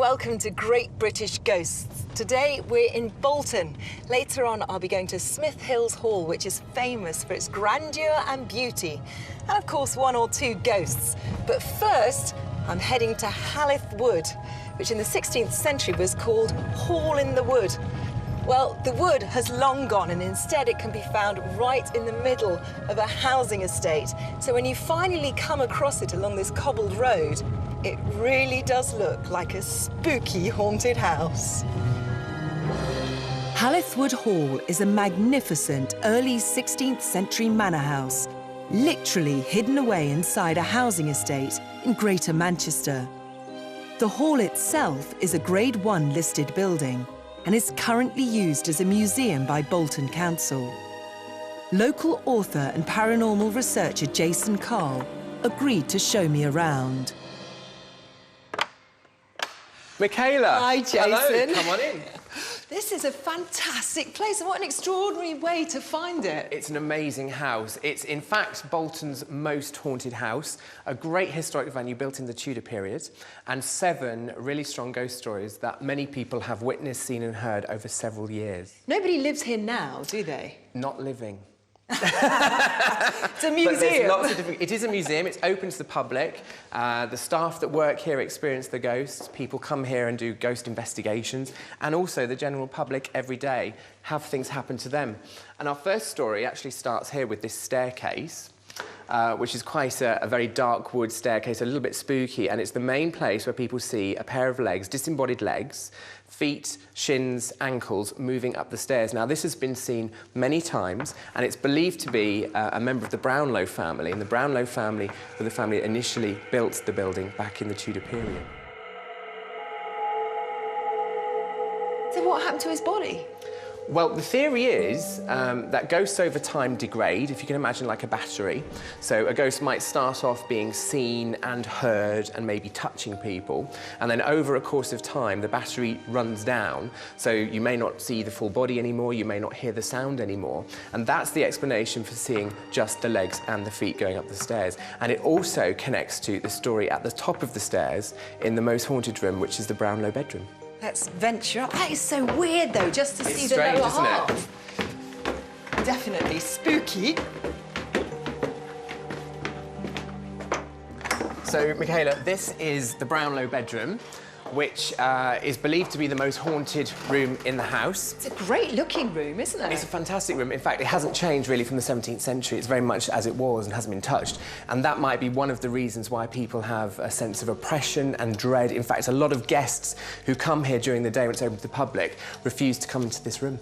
welcome to Great British Ghosts. Today we're in Bolton. Later on I'll be going to Smith Hills Hall, which is famous for its grandeur and beauty. And of course one or two ghosts. But first I'm heading to Haleth Wood, which in the 16th century was called Hall in the Wood. Well, the wood has long gone and instead it can be found right in the middle of a housing estate. So when you finally come across it along this cobbled road, it really does look like a spooky haunted house. Haleth Wood Hall is a magnificent early 16th century manor house, literally hidden away inside a housing estate in Greater Manchester. The hall itself is a Grade 1 listed building and is currently used as a museum by Bolton Council. Local author and paranormal researcher Jason Carl agreed to show me around. Michaela. Hi, Jason. Hello, come on in. This is a fantastic place, and what an extraordinary way to find it. It's an amazing house. It's, in fact, Bolton's most haunted house, a great historic venue built in the Tudor period, and 7 really strong ghost stories that many people have witnessed, seen and heard over several years. Nobody lives here now, do they? Not living. It's a museum. But there's lots of different... It is a museum. It's open to the public. The staff that work here experience the ghosts. People come here and do ghost investigations. And also the general public every day have things happen to them. And our first story actually starts here with this staircase, which is quite a very dark wood staircase, a little bit spooky. And it's the main place where people see a pair of legs, disembodied legs, feet, shins, ankles moving up the stairs. Now, this has been seen many times, and it's believed to be a member of the Brownlow family. And the Brownlow family were the family that initially built the building back in the Tudor period. So what happened to his body? Well, the theory is that ghosts over time degrade, if you can imagine like a battery. So a ghost might start off being seen and heard and maybe touching people, and then over a course of time the battery runs down, so you may not see the full body anymore, you may not hear the sound anymore, and that's the explanation for seeing just the legs and the feet going up the stairs. And it also connects to the story at the top of the stairs in the most haunted room, which is the Brownlow bedroom. Let's venture up. That is so weird, though, just to see the strange, lower isn't it? half. Definitely spooky. So, Michaela, this is the Brownlow bedroom, which is believed to be the most haunted room in the house. It's a great-looking room, isn't it? It's a fantastic room. In fact, it hasn't changed really from the 17th century. It's very much as it was and hasn't been touched. And that might be one of the reasons why people have a sense of oppression and dread. In fact, a lot of guests who come here during the day when it's open to the public refuse to come into this room.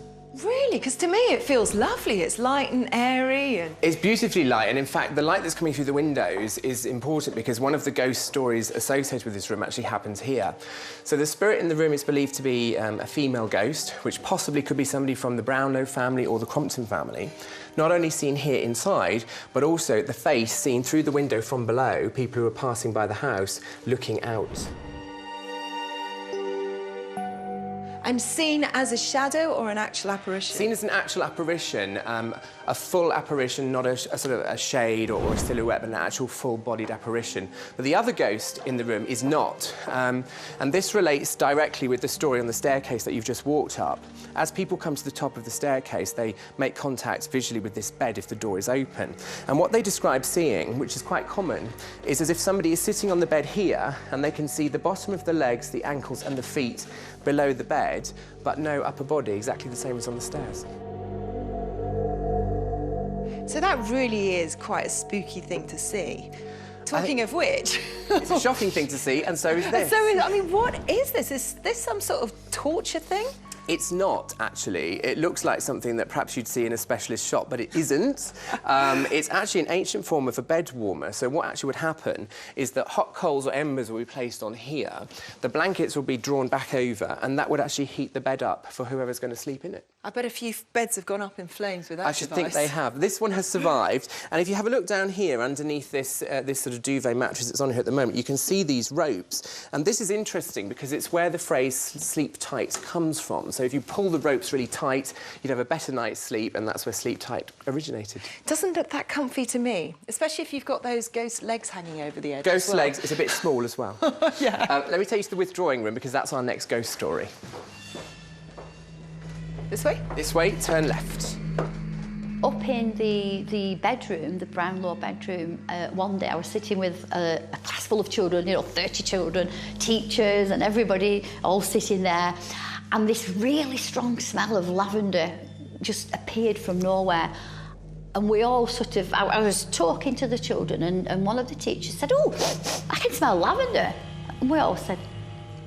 Really? Because to me it feels lovely. It's light and airy and... It's beautifully light, and in fact the light that's coming through the windows is important because one of the ghost stories associated with this room actually happens here. So the spirit in the room is believed to be a female ghost, which possibly could be somebody from the Brownlow family or the Crompton family. Not only seen here inside, but also the face seen through the window from below, people who are passing by the house looking out. And seen as a shadow or an actual apparition? Seen as an actual apparition, a full apparition, not a sort of a shade or a silhouette, but an actual full-bodied apparition. But the other ghost in the room is not. And this relates directly with the story on the staircase that you've just walked up. As people come to the top of the staircase, they make contact visually with this bed if the door is open. And what they describe seeing, which is quite common, is as if somebody is sitting on the bed here and they can see the bottom of the legs, the ankles and the feet below the bed, but no upper body, exactly the same as on the stairs. So that really is quite a spooky thing to see. Talking of which... It's a shocking thing to see, and so is this. I mean, what is this? Is this some sort of torture thing? It's not, actually. It looks like something that perhaps you'd see in a specialist shop, but it isn't. It's actually an ancient form of a bed warmer. So what actually would happen is that hot coals or embers will be placed on here, the blankets will be drawn back over, and that would actually heat the bed up for whoever's going to sleep in it. I bet a few beds have gone up in flames with that I should think they have. This one has survived, and if you have a look down here underneath this, this sort of duvet mattress that's on here at the moment, you can see these ropes. And this is interesting because it's where the phrase sleep tight comes from. So if you pull the ropes really tight, you'd have a better night's sleep, and that's where sleep tight originated. Doesn't look that comfy to me, especially if you've got those ghost legs hanging over the edge. Ghost as well. legs is a bit small as well. Yeah. Let me take you to the withdrawing room, because that's our next ghost story. This way? This way, turn left. Up in the bedroom, the Brownlow bedroom, one day I was sitting with a class full of children, 30 children, teachers and everybody all sitting there, and this really strong smell of lavender just appeared from nowhere. And we all I was talking to the children, and one of the teachers said, "Oh, I can smell lavender." And we all said,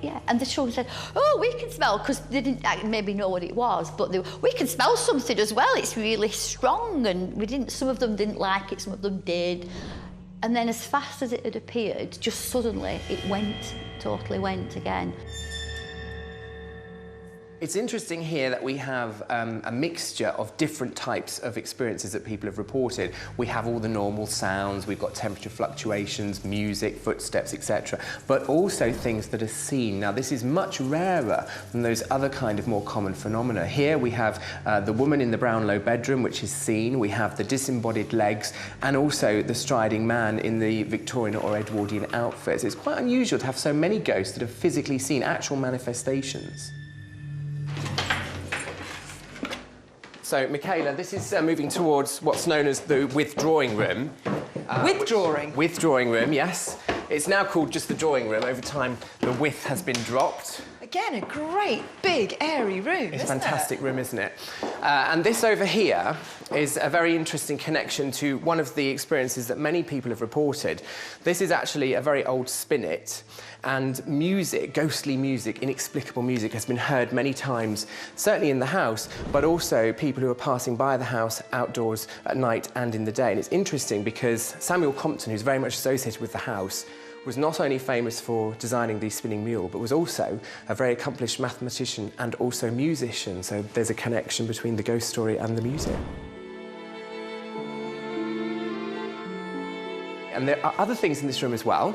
"Yeah," and the children said, "Oh, we can smell," because they didn't maybe know what it was, but we can smell something as well. It's really strong, and some of them didn't like it, some of them did. And then as fast as it had appeared, just suddenly it totally went again. It's interesting here that we have a mixture of different types of experiences that people have reported. We have all the normal sounds, we've got temperature fluctuations, music, footsteps, etc., but also things that are seen. Now, this is much rarer than those other kind of more common phenomena. Here we have the woman in the Brownlow bedroom, which is seen. We have the disembodied legs, and also the striding man in the Victorian or Edwardian outfits. It's quite unusual to have so many ghosts that have physically seen actual manifestations. So, Michaela, this is moving towards what's known as the withdrawing room. Withdrawing? Withdrawing room, yes. It's now called just the drawing room. Over time, the width has been dropped. Again, a great, big, airy room, It's a fantastic room, isn't it? And this over here is a very interesting connection to one of the experiences that many people have reported. This is actually a very old spinet, and music, ghostly music, inexplicable music, has been heard many times, certainly in the house, but also people who are passing by the house outdoors at night and in the day. And it's interesting because Samuel Compton, who's very much associated with the house, was not only famous for designing the spinning mule, but was also a very accomplished mathematician and also musician. So there's a connection between the ghost story and the music. And there are other things in this room as well.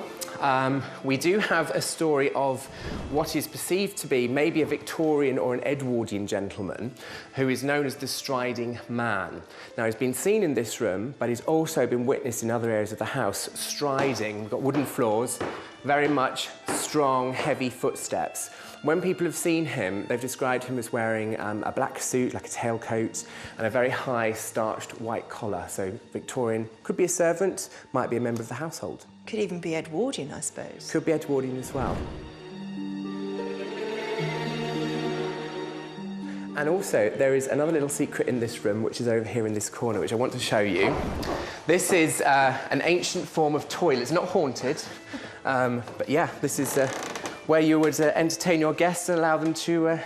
We do have a story of what is perceived to be maybe a Victorian or an Edwardian gentleman who is known as the Striding Man. Now, he's been seen in this room, but he's also been witnessed in other areas of the house, striding. We've got wooden floors, very much strong, heavy footsteps. When people have seen him, they've described him as wearing a black suit, like a tailcoat, and a very high, starched white collar. So Victorian, could be a servant, might be a member of the household. Could even be Edwardian, I suppose. Could be Edwardian as well. And also, there is another little secret in this room, which is over here in this corner, which I want to show you. This is an ancient form of toilet. It's not haunted, but yeah, this is where you would entertain your guests and allow them to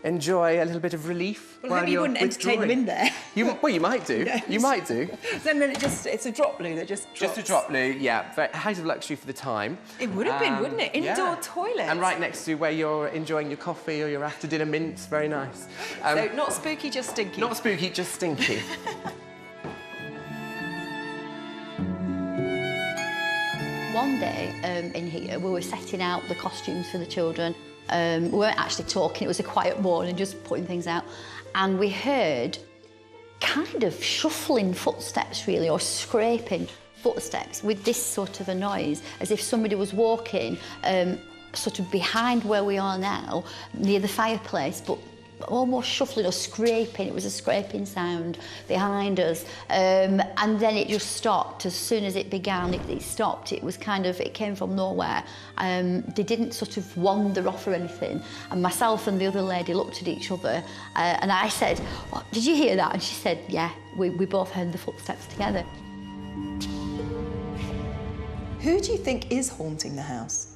enjoy a little bit of relief. Well, maybe you wouldn't entertain them in there. Well, you might do. Yes. You might do. Then it's a drop loo that just drops. Just a drop loo, yeah. Very height of luxury for the time. It would have been, wouldn't it? Indoor yeah. toilet. And right next to where you're enjoying your coffee or your after-dinner mints. Very nice. So not spooky, just stinky. Not spooky, just stinky. One day in here, we were setting out the costumes for the children. We weren't actually talking, it was a quiet morning, just putting things out. And we heard kind of shuffling footsteps, really, or scraping footsteps with this sort of a noise, as if somebody was walking sort of behind where we are now, near the fireplace, but almost shuffling or scraping. It was a scraping sound behind us, and then it just stopped. As soon as it began, it stopped. It was kind of, it came from nowhere. They didn't sort of wander off or anything, and myself and the other lady looked at each other, and I said, "What, did you hear that?" And she said, "Yeah, we both heard the footsteps together." Who do you think is haunting the house?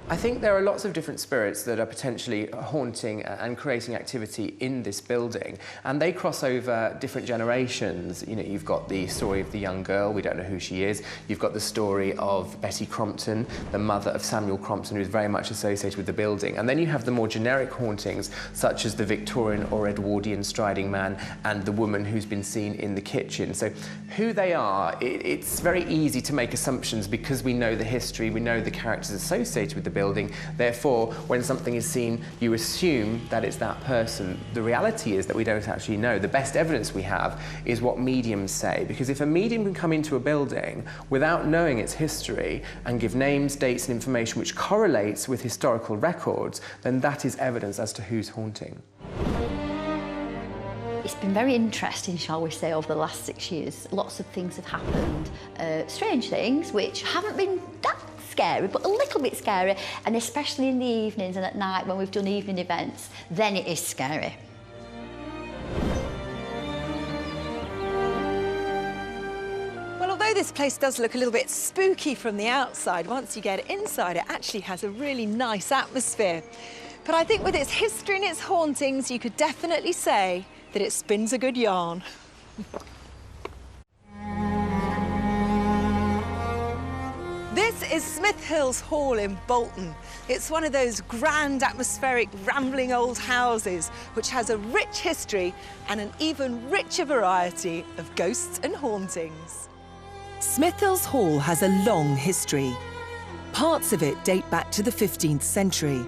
I think there are lots of different spirits that are potentially haunting and creating activity in this building, and they cross over different generations. You know, you've got the story of the young girl, we don't know who she is. You've got the story of Betty Crompton, the mother of Samuel Crompton, who's very much associated with the building. And then you have the more generic hauntings, such as the Victorian or Edwardian striding man and the woman who's been seen in the kitchen. So who they are, it's very easy to make assumptions because we know the history, we know the characters associated with the building. Therefore, when something is seen, you assume that it's that person. The reality is that we don't actually know. The best evidence we have is what mediums say, because if a medium can come into a building without knowing its history and give names, dates and information which correlates with historical records, then that is evidence as to who's haunting. It's been very interesting, shall we say, over the last 6 years. Lots of things have happened, strange things, which haven't been that scary, but a little bit scary, and especially in the evenings and at night when we've done evening events, then it is scary. Well, although this place does look a little bit spooky from the outside, once you get inside, it actually has a really nice atmosphere. But I think with its history and its hauntings, you could definitely say that it spins a good yarn. This is Smith Hills Hall in Bolton. It's one of those grand, atmospheric, rambling old houses which has a rich history and an even richer variety of ghosts and hauntings. Smith Hills Hall has a long history. Parts of it date back to the 15th century,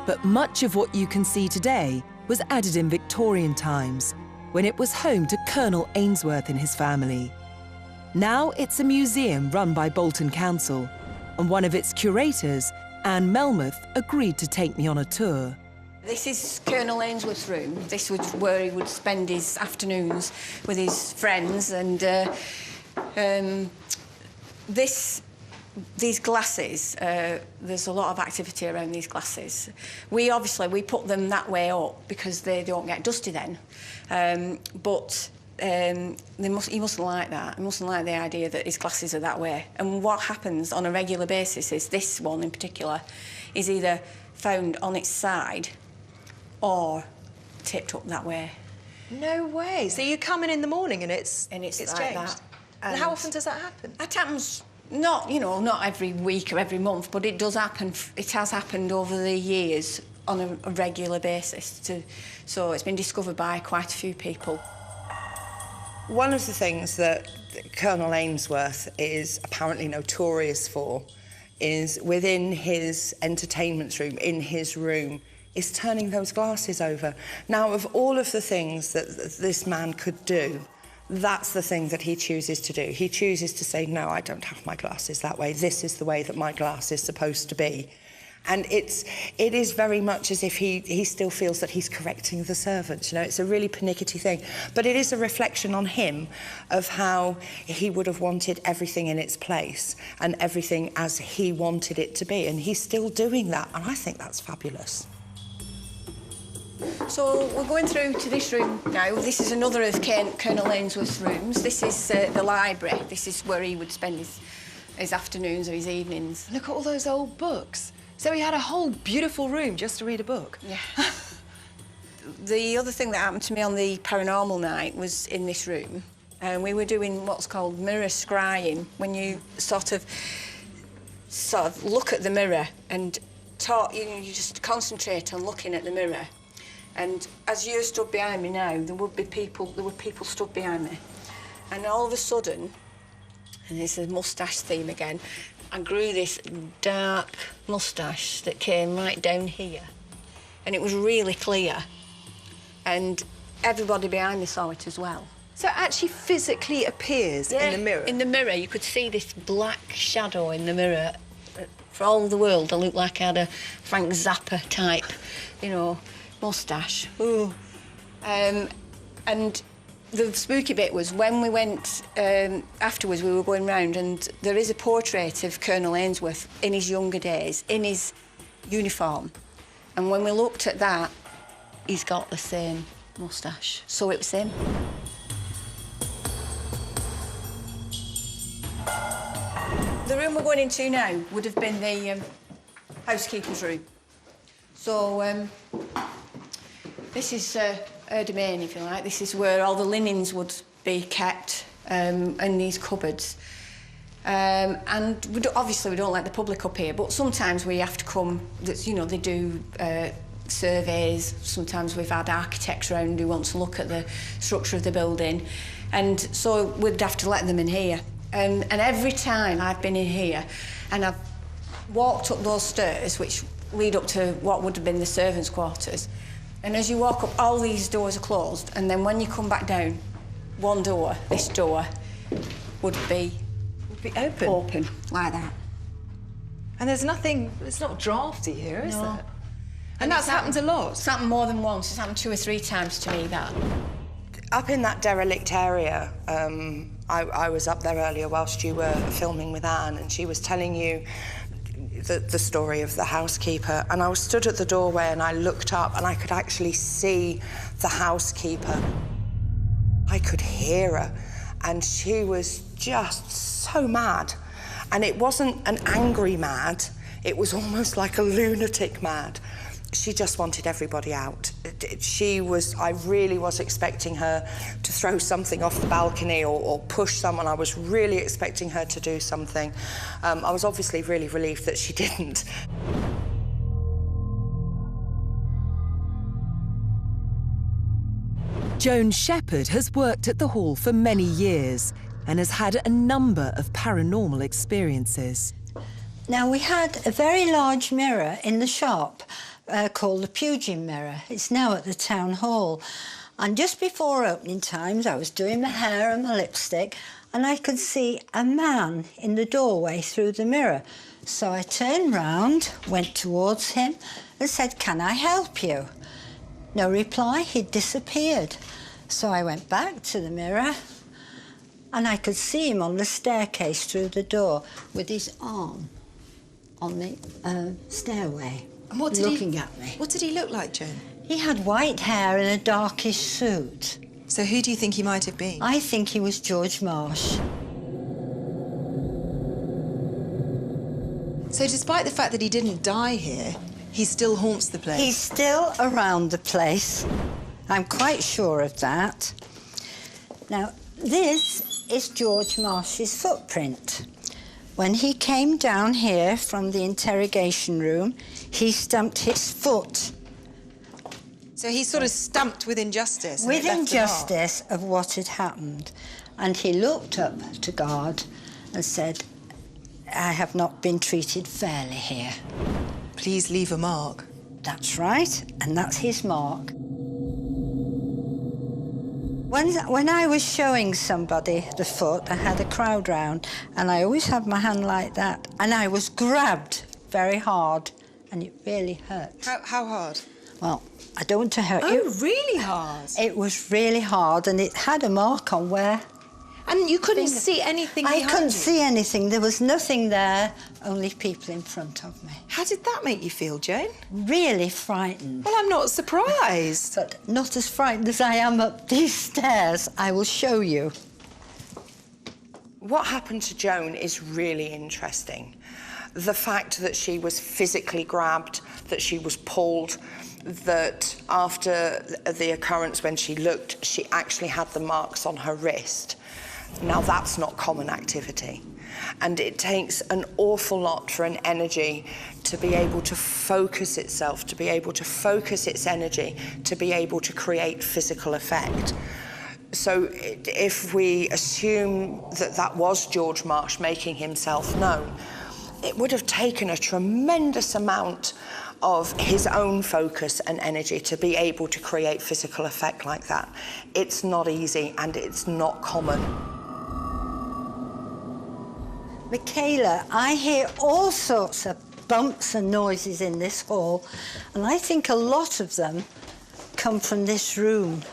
but much of what you can see today was added in Victorian times, when it was home to Colonel Ainsworth and his family. Now it's a museum run by Bolton Council, and one of its curators, Anne Melmoth, agreed to take me on a tour. This is Colonel Ainsworth's room. This was where he would spend his afternoons with his friends, and these glasses, there's a lot of activity around these glasses. We put them that way up because they don't get dusty then. He mustn't like that. He mustn't like the idea that his glasses are that way. And what happens on a regular basis is this one in particular is either found on its side or tipped up that way. No way. So you come in the morning and it's like changed? that. And how often does that happen? That happens not every week or every month, but it does happen. It has happened over the years on a regular basis. So it's been discovered by quite a few people. One of the things that Colonel Ainsworth is apparently notorious for is within his entertainment room, in his room, is turning those glasses over. Now, of all of the things that this man could do, that's the thing that he chooses to do. He chooses to say, no, I don't have my glasses that way. This is the way that my glass is supposed to be. And it is very much as if he still feels that he's correcting the servants. You know, it's a really pernickety thing. But it is a reflection on him of how he would have wanted everything in its place and everything as he wanted it to be. And he's still doing that. And I think that's fabulous. So we're going through to this room now. This is another of Colonel Ainsworth's rooms. This is the library. This is where he would spend his afternoons or his evenings. Look at all those old books. So he had a whole beautiful room just to read a book. Yeah. The other thing that happened to me on the paranormal night was in this room. And we were doing what's called mirror scrying, when you sort of look at the mirror and you just concentrate on looking at the mirror. And as you stood behind me now, there were people stood behind me. And all of a sudden, and it's a moustache theme again, I grew this dark moustache that came right down here. And it was really clear. And everybody behind me saw it as well. So it actually physically appears in the mirror? In the mirror, you could see this black shadow in the mirror. For all the world, I looked like I had a Frank Zappa type, moustache. Ooh. And the spooky bit was when we went afterwards, we were going round, and there is a portrait of Colonel Ainsworth in his younger days, in his uniform. And when we looked at that, he's got the same moustache. So it was him. The room we're going into now would have been the housekeeper's room. So this is her domain, if you like. This is where all the linens would be kept in these cupboards. And obviously we don't let the public up here, but sometimes we have to come. They do surveys. Sometimes we've had architects around who want to look at the structure of the building, and so we'd have to let them in here. And every time I've been in here, and I've walked up those stairs, which lead up to what would have been the servants' quarters. And as you walk up, all these doors are closed. And then when you come back down, one door, this door, would be open, like that. And there's nothing, it's not drafty here, is No. there? And that's happened a lot? It's happened more than once. It's happened 2 or 3 times to me, that. Up in that derelict area, I was up there earlier whilst you were filming with Anne, and she was telling you the story of the housekeeper, and I was stood at the doorway and I looked up and I could actually see the housekeeper. I could hear her, and she was just so mad. And it wasn't an angry mad, it was almost like a lunatic mad. She just wanted everybody out. I really was expecting her to throw something off the balcony or push someone. I was really expecting her to do something. I was obviously really relieved that she didn't. Joan Shepherd has worked at the Hall for many years and has had a number of paranormal experiences. Now, we had a very large mirror in the shop called the Pugin Mirror. It's now at the Town Hall. And just before opening times, I was doing my hair and my lipstick, and I could see a man in the doorway through the mirror. So I turned round, went towards him and said, "Can I help you?" No reply, he'd disappeared. So I went back to the mirror and I could see him on the staircase through the door with his arm on the stairway, And what did looking at me. What did he look like, Joan? He had white hair and a darkish suit. So who do you think he might have been? I think he was George Marsh. So despite the fact that he didn't die here, he still haunts the place? He's still around the place. I'm quite sure of that. Now, this is George Marsh's footprint. When he came down here from the interrogation room, he stamped his foot. So he sort of stamped with injustice? and With it left a mark. injustice of what had happened. And he looked up to God and said, "I have not been treated fairly here." Please leave a mark. That's right, and that's his mark. When I was showing somebody the foot, I had a crowd round, and I always had my hand like that, and I was grabbed very hard, and it really hurt. How hard? Well, I don't want to hurt you. Oh, really hard? It was really hard, and it had a mark on where... And you couldn't see anything behind I couldn't you? see anything. There was nothing there, only people in front of me. How did that make you feel, Joan? Really frightened. Well, I'm not surprised. But not as frightened as I am up these stairs. I will show you. What happened to Joan is really interesting. The fact that she was physically grabbed, that she was pulled, that after the occurrence when she looked, she actually had the marks on her wrist. Now, that's not common activity. And it takes an awful lot for an energy to be able to focus itself, to be able to focus its energy, to be able to create physical effect. So if we assume that that was George Marsh making himself known, it would have taken a tremendous amount of his own focus and energy to be able to create physical effect like that. It's not easy and it's not common. Michaela, I hear all sorts of bumps and noises in this hall, and I think a lot of them come from this room.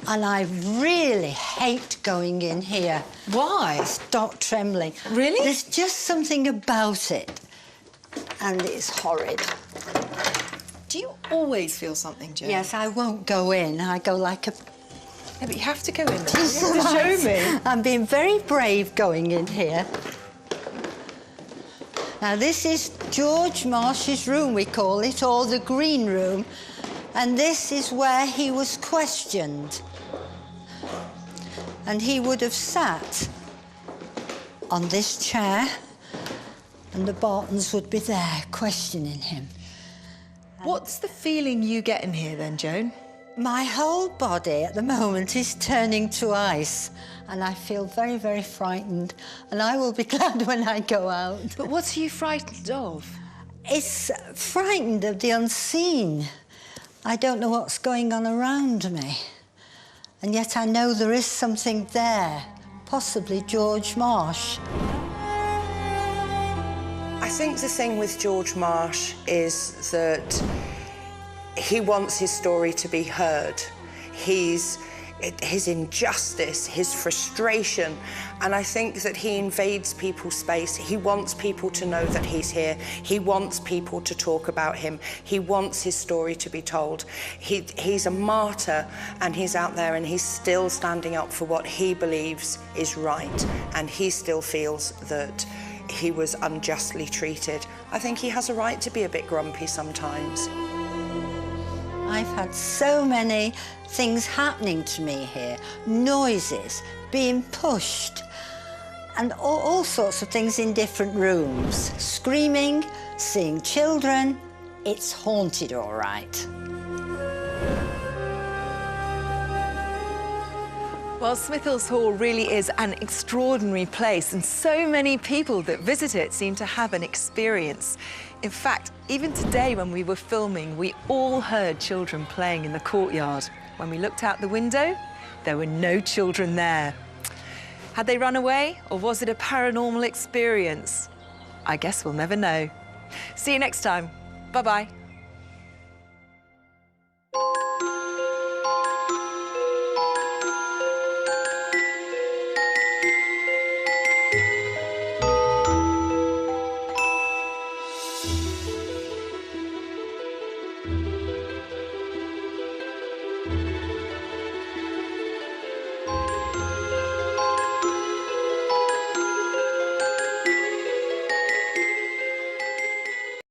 And I really hate going in here. Why? I start trembling. Really? There's just something about it, and it's horrid. Do you always feel something, Joan? Yes, I won't go in. I go like a... Yeah, but you have to go in there. You have to show me. I'm being very brave going in here. Now, this is George Marsh's room, we call it, or the green room, and this is where he was questioned. And he would have sat on this chair, and the Bartons would be there questioning him. What's the feeling you get in here then, Joan? My whole body at the moment is turning to ice, and I feel very, very frightened, and I will be glad when I go out. But what are you frightened of? It's frightened of the unseen. I don't know what's going on around me, and yet I know there is something there, possibly George Marsh. I think the thing with George Marsh is that he wants his story to be heard. His injustice, his frustration, and I think that he invades people's space. He wants people to know that he's here. He wants people to talk about him. He wants his story to be told. He's a martyr, and he's out there and he's still standing up for what he believes is right, and he still feels that he was unjustly treated. I think he has a right to be a bit grumpy sometimes. I've had so many things happening to me here, noises, being pushed, and all sorts of things in different rooms. Screaming, seeing children. It's haunted, all right. Well, Smith Hills Hall really is an extraordinary place, and so many people that visit it seem to have an experience. In fact, even today when we were filming, we all heard children playing in the courtyard. When we looked out the window, there were no children there. Had they run away, or was it a paranormal experience? I guess we'll never know. See you next time. Bye-bye.